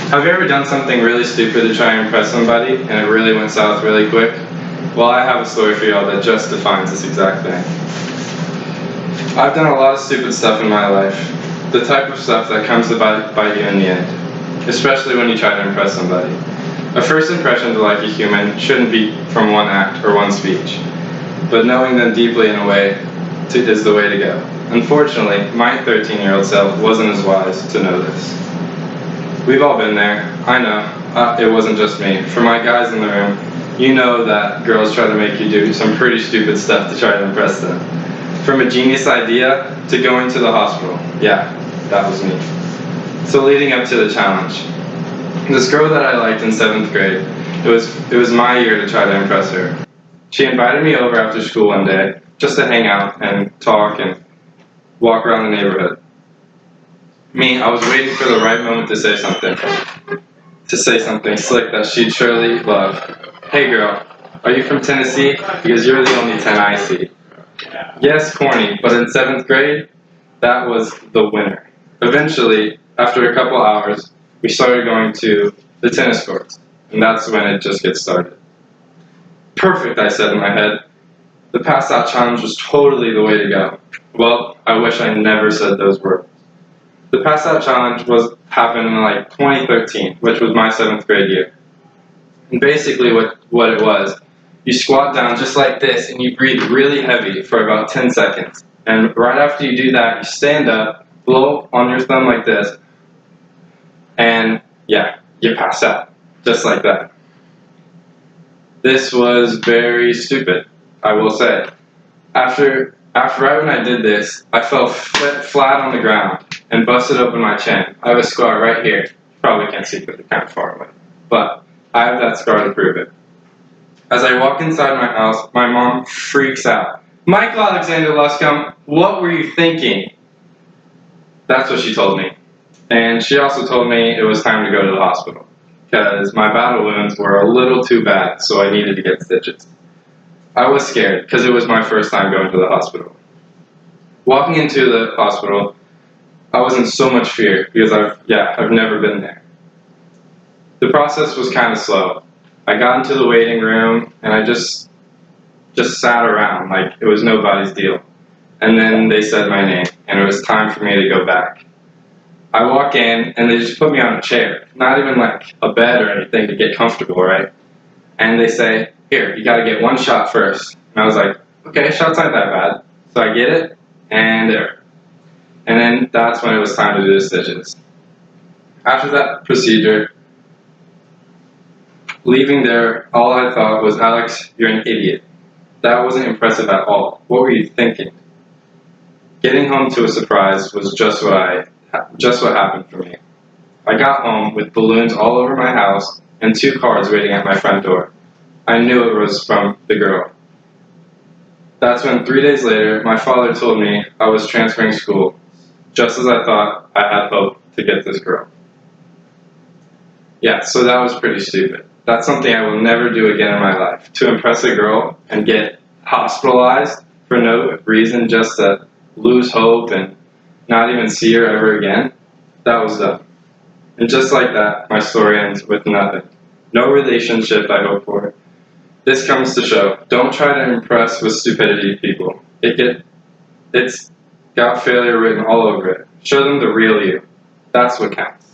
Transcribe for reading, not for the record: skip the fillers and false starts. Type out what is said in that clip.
Have you ever done something really stupid to try and impress somebody and it really went south really quick? Well, I have a story for y'all that just defines this exact thing. I've done a lot of stupid stuff in my life. The type of stuff that comes to bite you in the end. Especially when you try to impress somebody. A first impression to like a human shouldn't be from one act or one speech. But knowing them deeply in a way is the way to go. Unfortunately, my 13-year-old self wasn't as wise to know this. We've all been there. I know. It wasn't just me. For my guys in the room, you know that girls try to make you do some pretty stupid stuff to try to impress them. From a genius idea to going to the hospital. Yeah, that was me. So leading up to the challenge. This girl that I liked in 7th grade, it was my year to try to impress her. She invited me over after school one day just to hang out and talk and walk around the neighborhood. Me, I was waiting for the right moment to say something slick that she'd surely love. Hey girl, are you from Tennessee? Because you're the only 10 I see. Yes, corny, but in 7th grade, that was the winner. Eventually, after a couple hours, we started going to the tennis courts, and that's when it just gets started. Perfect, I said in my head. The pass-out challenge was totally the way to go. Well, I wish I never said those words. The pass-out challenge happened in like 2013, which was my 7th grade year. And basically what it was, you squat down just like this and you breathe really heavy for about 10 seconds. And right after you do that, you stand up, blow on your thumb like this, and yeah, you pass out, just like that. This was very stupid, I will say. After right when I did this, I fell flat on the ground and busted open my chin. I have a scar right here. You probably can't see because it's kind of far away. But I have that scar to prove it. As I walk inside my house, my mom freaks out. Michael Alexander Luscombe, what were you thinking? That's what she told me. And she also told me it was time to go to the hospital because my battle wounds were a little too bad, so I needed to get stitches. I was scared because it was my first time going to the hospital. Walking into the hospital, I was in so much fear because I've never been there. The process was kind of slow. I got into the waiting room and I just sat around like it was nobody's deal. And then they said my name and it was time for me to go back. I walk in and they just put me on a chair, not even like a bed or anything to get comfortable, right? And they say, here, you gotta get one shot first. And I was like, okay, shots aren't that bad. So I get it, and there. And then that's when it was time to do the stitches. After that procedure, leaving there, all I thought was, Alex, you're an idiot. That wasn't impressive at all. What were you thinking? Getting home to a surprise was just what happened for me. I got home with balloons all over my house and 2 cards waiting at my front door. I knew it was from the girl. That's when 3 days later, my father told me I was transferring school, just as I thought I had hope to get this girl. Yeah, so that was pretty stupid. That's something I will never do again in my life. To impress a girl and get hospitalized for no reason, just to lose hope and not even see her ever again, that was dumb. And just like that, my story ends with nothing. No relationship I hope for. This comes to show, don't try to impress with stupidity, people. It's got failure written all over it. Show them the real you. That's what counts.